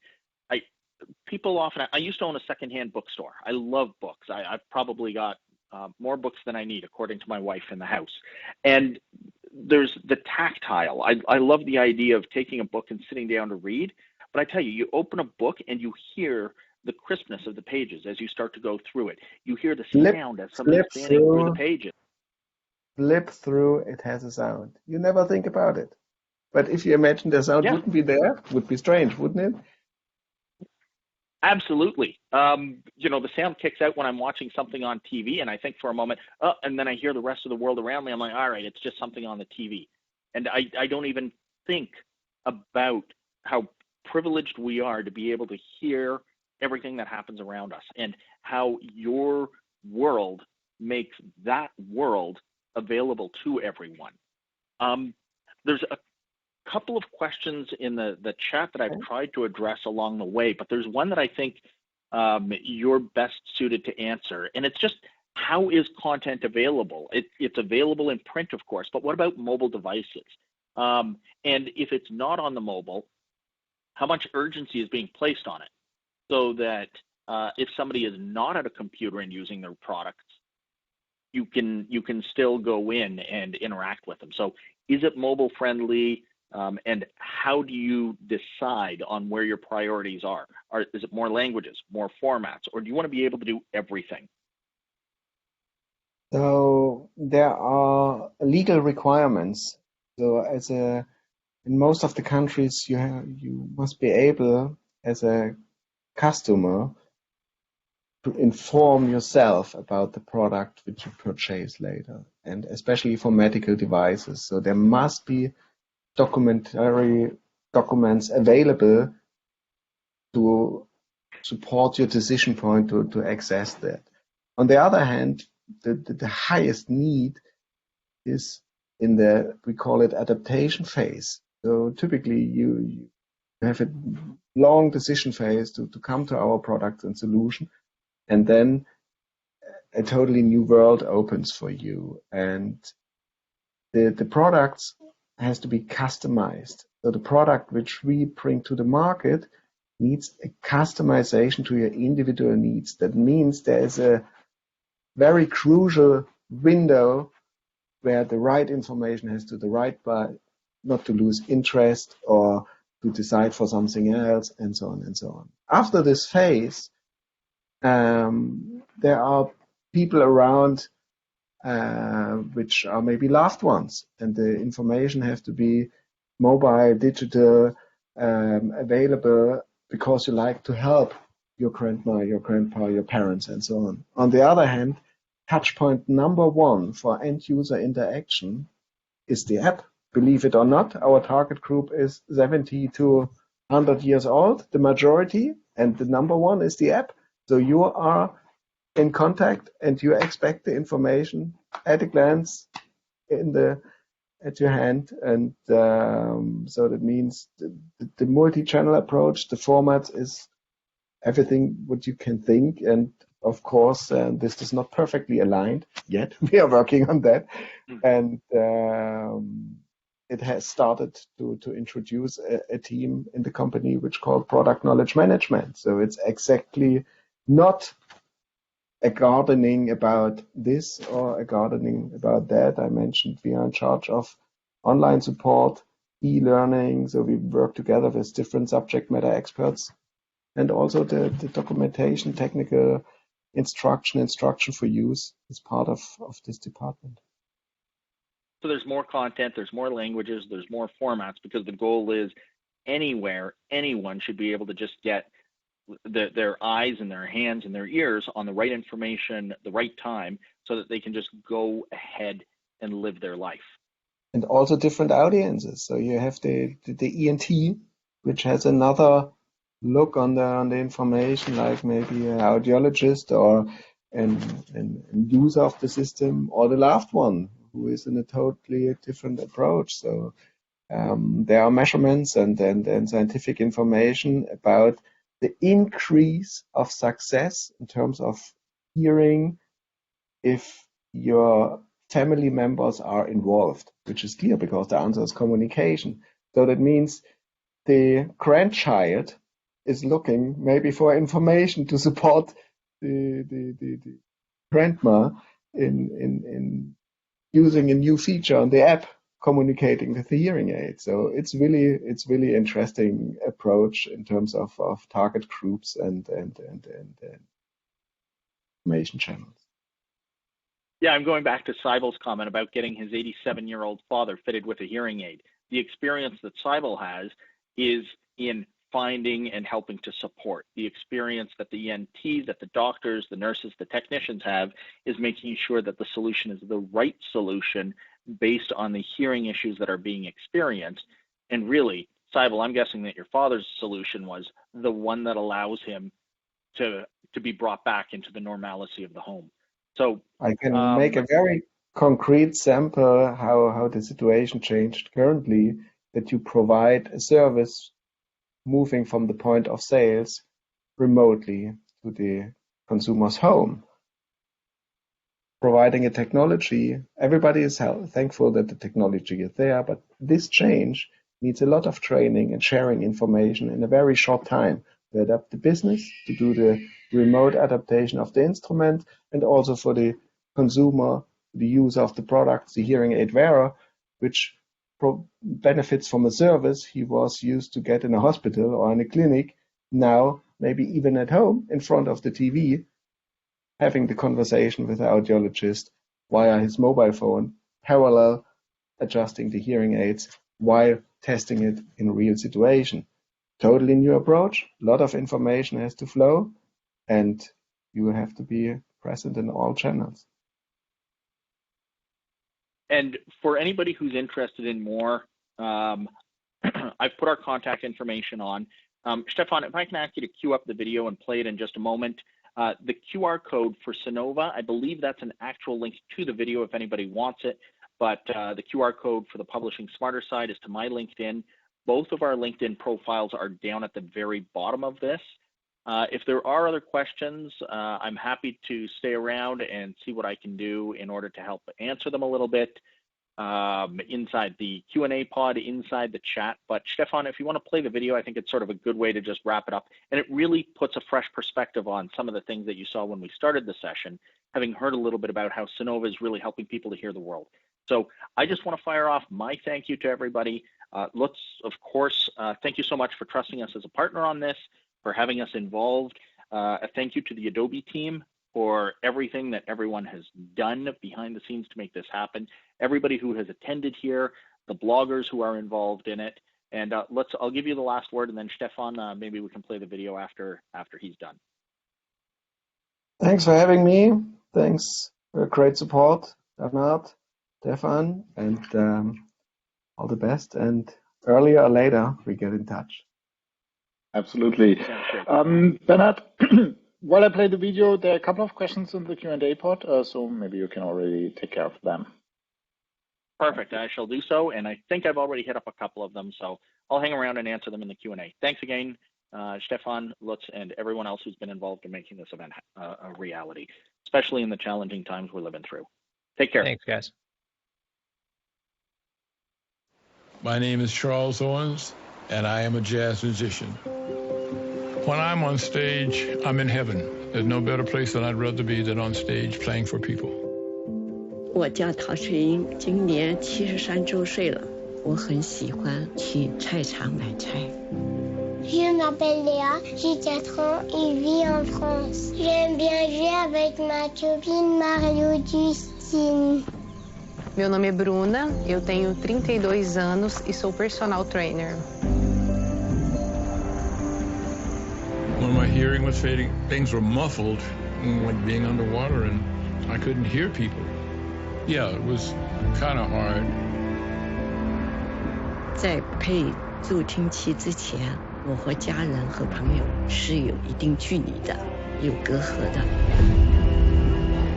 People often, I used to own a secondhand bookstore. I love books. I've probably got more books than I need, according to my wife in the house. And there's the tactile. I love the idea of taking a book and sitting down to read. But I tell you, you open a book and you hear the crispness of the pages as you start to go through it. You hear the sound as somebody's standing through the pages. Flip through, it has a sound. You never think about it. But if you imagine the sound wouldn't be there, it would be strange, wouldn't it? Absolutely. The sound kicks out when I'm watching something on TV, and I think for a moment, and then I hear the rest of the world around me. I'm like, all right, it's just something on the TV. And I don't even think about how privileged we are to be able to hear everything that happens around us and how your world makes that world available to everyone. There's a couple of questions in the chat that I've tried to address along the way, but there's one that I think you're best suited to answer, and it's just, how is content available? It's available in print, of course, but what about mobile devices? And if it's not on the mobile, how much urgency is being placed on it so that if somebody is not at a computer and using their products, you can still go in and interact with them. So is it mobile friendly? And how do you decide on where your priorities are? Is it more languages, more formats, or do you want to be able to do everything? So there are legal requirements. So in most of the countries, you must be able, as a customer, to inform yourself about the product which you purchase later, and especially for medical devices. So there must be documentary documents available to support your decision point to access that. On the other hand, the highest need is in we call it adaptation phase. So typically you have a long decision phase to come to our product and solution, and then a totally new world opens for you. And the products has to be customized. So the product which we bring to the market needs a customization to your individual needs. That means there is a very crucial window where the right information has to the right buy, not to lose interest or to decide for something else, and so on and so on. After this phase, there are people around which are maybe loved ones, and the information has to be mobile, digital, available, because you like to help your grandma, your grandpa, your parents, and so on. On the other hand, touch point number one for end user interaction is the app. Believe it or not, our target group is 70 to 100 years old, the majority, and the number one is the app. So you are in contact and you expect the information at a glance at your hand. And so that means the multi-channel approach, the format is everything what you can think. And of course, this is not perfectly aligned yet. We are working on that. And it has started to introduce a team in the company which called product knowledge management. So it's exactly not a gardening about this or a gardening about that. I mentioned we are in charge of online support, e-learning, so we work together with different subject matter experts, and also the documentation, technical instruction for use is part of this department. So there's more content, there's more languages, there's more formats, because the goal is anywhere, anyone should be able to just get their eyes and their hands and their ears on the right information, the right time, so that they can just go ahead and live their life. And also different audiences. So you have the ENT, which has another look on the information, like maybe an audiologist or an user of the system, or the loved one who is in a totally different approach. So there are measurements and scientific information about the increase of success in terms of hearing if your family members are involved, which is clear because the answer is communication. So that means the grandchild is looking maybe for information to support the grandma in using a new feature on the app communicating with the hearing aid. So it's really interesting approach in terms of target groups and information channels. Yeah, I'm going back to Seibal's comment about getting his 87-year-old father fitted with a hearing aid. The experience that Seibal has is in finding and helping to support. The experience that the ENT, that the doctors, the nurses, the technicians have is making sure that the solution is the right solution based on the hearing issues that are being experienced. And really, Seibal, I'm guessing that your father's solution was the one that allows him to be brought back into the normalcy of the home. So I can make a very concrete sample how the situation changed currently, that you provide a service moving from the point of sales remotely to the consumer's home. Providing a technology, everybody is thankful that the technology is there, but this change needs a lot of training and sharing information in a very short time to adapt the business, to do the remote adaptation of the instrument, and also for the consumer, the user of the product, the hearing aid wearer, which benefits from a service he was used to get in a hospital or in a clinic, now maybe even at home in front of the TV, having the conversation with the audiologist via his mobile phone, parallel adjusting the hearing aids while testing it in a real situation. Totally new approach, a lot of information has to flow, and you have to be present in all channels. And for anybody who's interested in more, I've put our contact information on. Stefan, if I can ask you to queue up the video and play it in just a moment. The QR code for Sonova, I believe that's an actual link to the video if anybody wants it, but the QR code for the Publishing Smarter side is to my LinkedIn. Both of our LinkedIn profiles are down at the very bottom of this. If there are other questions, I'm happy to stay around and see what I can do in order to help answer them a little bit inside the Q&A pod, inside the chat. But Stefan, if you want to play the video, I think it's sort of a good way to just wrap it up. And it really puts a fresh perspective on some of the things that you saw when we started the session, having heard a little bit about how Sonova is really helping people to hear the world. So I just want to fire off my thank you to everybody. Lutz, of course, thank you so much for trusting us as a partner on this, for having us involved. A thank you to the Adobe team for everything that everyone has done behind the scenes to make this happen. Everybody who has attended here, the bloggers who are involved in it. And I'll give you the last word, and then Stefan, maybe we can play the video after he's done. Thanks for having me. Thanks for great support, Bernard, Stefan, and all the best. And earlier or later, we get in touch. Absolutely. Bernard, while I play the video, there are a couple of questions in the Q&A pod, so maybe you can already take care of them. Perfect. I shall do so, and I think I've already hit up a couple of them, so I'll hang around and answer them in the Q&A. Thanks again, Stefan, Lutz, and everyone else who's been involved in making this event a reality, especially in the challenging times we're living through. Take care. Thanks, guys. My name is Charles Owens, and I am a jazz musician. When I'm on stage, I'm in heaven. There's no better place than I'd rather be than on stage playing for people. 我叫陶翠英，今年73周岁了。我很喜欢去菜场买菜。Je m'appelle Léa, j'ai 4 ans et vis en France. J'aime bien jouer avec ma copine Mario Justine. Meu nome é Bruna, eu tenho 32 anos e sou personal trainer. When my hearing was fading, things were muffled, like being underwater, and I couldn't hear people. Yeah, it was kind of hard. 在配助听器之前，我和家人和朋友是有一定距离的，有隔阂的。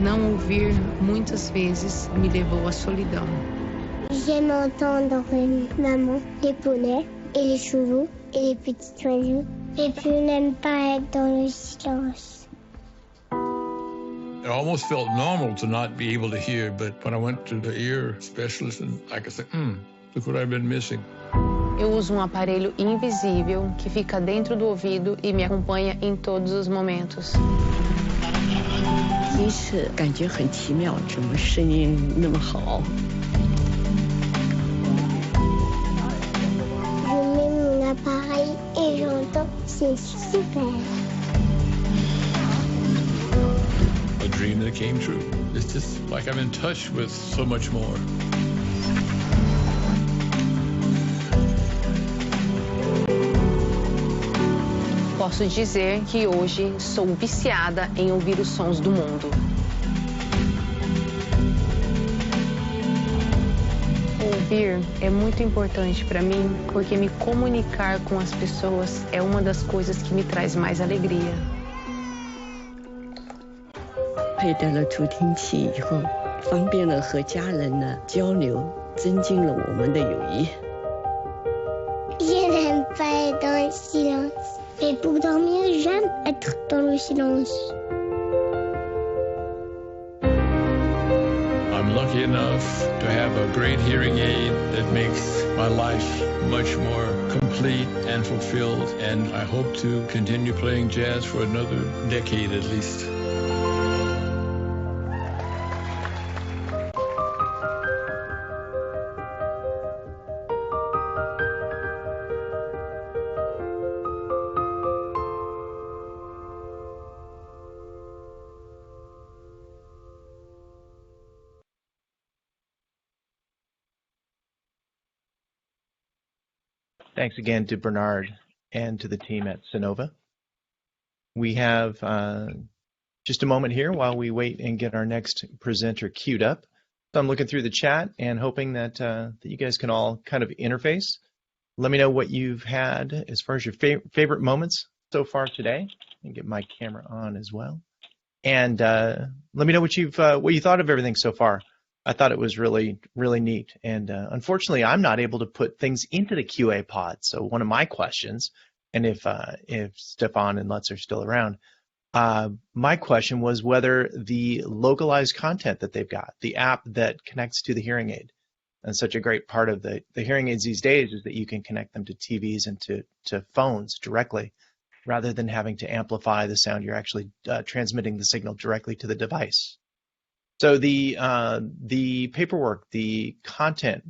Não ouvir muitas vezes me levou à solidão. J'aime entendre maman, les poneys et les chevaux et les petits oiseaux. Et puis je n'aime pas être dans le silence. It almost felt normal to not be able to hear, but when I went to the ear specialist, and I could say, look what I've been missing. Eu uso um aparelho invisível que fica dentro do ouvido e me acompanha em todos os momentos. 第一次感觉很奇妙，怎么声音那么好？ Je mets mon appareil et j'entends, c'est super. A dream that came true. It's just like I'm in touch with so much more. Posso dizer que hoje sou viciada em ouvir os sons do mundo. Ouvir é muito importante para mim porque me comunicar com as pessoas é uma das coisas que me traz mais alegria. 佩戴了助听器以后，方便了和家人的交流，增进了我们的友谊。 Je n'aime pas être dans le silence. Et pour dormir, j'aime être dans le silence. I'm lucky enough to have a great hearing aid that makes my life much more complete and fulfilled, and I hope to continue playing jazz for another decade at least. Thanks again to Bernard and to the team at Sonova. We have just a moment here while we wait and get our next presenter queued up. So I'm looking through the chat and hoping that, that you guys can all kind of interface. Let me know what you've had as far as your favorite moments so far today. And get my camera on as well. And let me know what you thought of everything so far. I thought it was really, really neat. And unfortunately, I'm not able to put things into the QA pod. So one of my questions, and if Stefan and Lutz are still around, my question was whether the localized content that they've got, the app that connects to the hearing aid, and such a great part of the hearing aids these days is that you can connect them to TVs and to phones directly, rather than having to amplify the sound. You're actually transmitting the signal directly to the device. So the paperwork, the content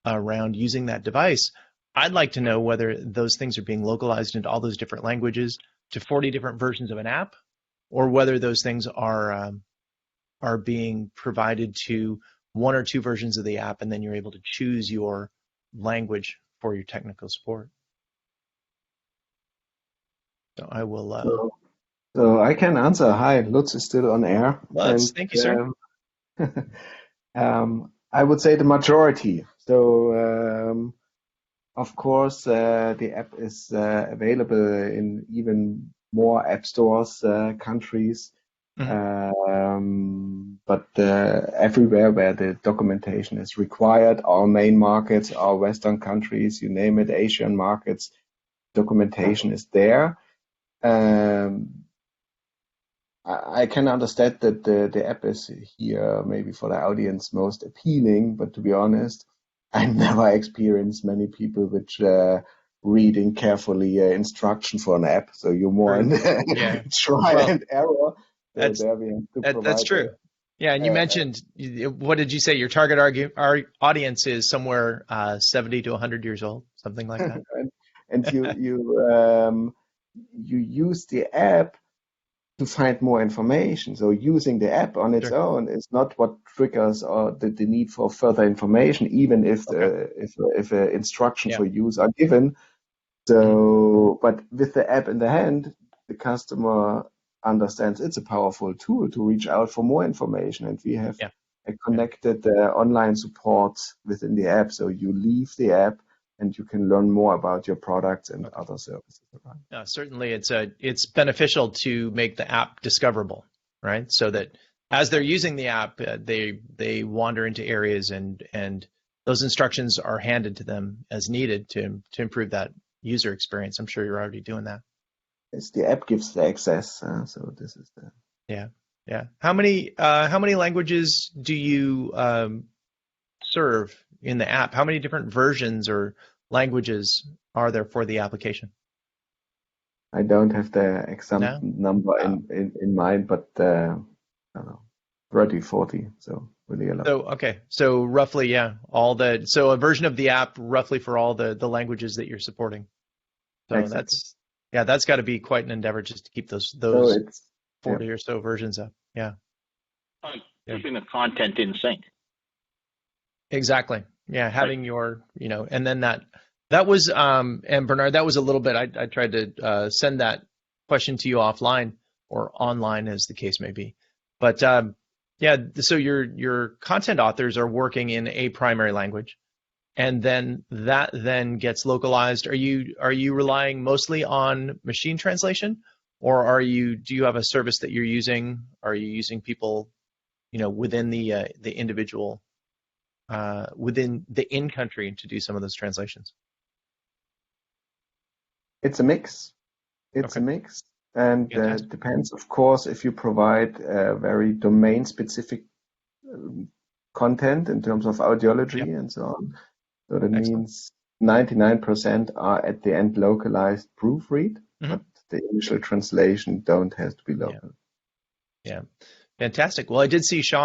around using that device, I'd like to know whether those things are being localized into all those different languages to 40 different versions of an app, or whether those things are being provided to 1 or 2 versions of the app, and then you're able to choose your language for your technical support. So I will. So I can answer. Hi, Lutz is still on air. Lutz, thank you, sir. I would say the majority. So, of course, the app is available in even more app stores, countries, Mm-hmm. but everywhere where the documentation is required, our main markets, our Western countries, you name it, Asian markets, documentation is there. I can understand that the app is here maybe for the audience most appealing, but to be honest, I never experienced many people which reading carefully instruction for an app. So you're more in try and error. So there we have to provide that's true. Yeah, and you mentioned, what did you say? Your target audience is somewhere 70 to 100 years old, something like that. and you use the app to find more information. So using the app on its own is not what triggers the need for further information, even if instructions for use are given. So, but with the app in the hand, the customer understands it's a powerful tool to reach out for more information, and we have a connected online support within the app. So you leave the app and you can learn more about your products and other services. Certainly, it's beneficial to make the app discoverable, right? So that as they're using the app, they wander into areas and those instructions are handed to them as needed to improve that user experience. I'm sure you're already doing that. Yes, the app gives the access. So this is the How many languages do you serve in the app? How many different versions or languages are there for the application? I don't have the exact number in mind, but I don't know, 30, 40. So really a lot. So roughly, so a version of the app roughly for all the languages that you're supporting. So that's got to be quite an endeavor just to keep those 40 or so versions up. Keeping the content in sync. Exactly. Yeah, having your, and then that was, and Bernard, that was a little bit, I tried to send that question to you offline or online as the case may be. But so your content authors are working in a primary language, and then that then gets localized. Are you relying mostly on machine translation, or do you have a service that you're using? Are you using people, within the individual, within the in-country to do some of those translations? It's a mix. It's a mix. And depends, of course, if you provide very domain-specific content in terms of audiology and so on. So that means 99% are at the end localized proofread, but the initial translation don't have to be local. Yeah. Fantastic. Well, I did see Sean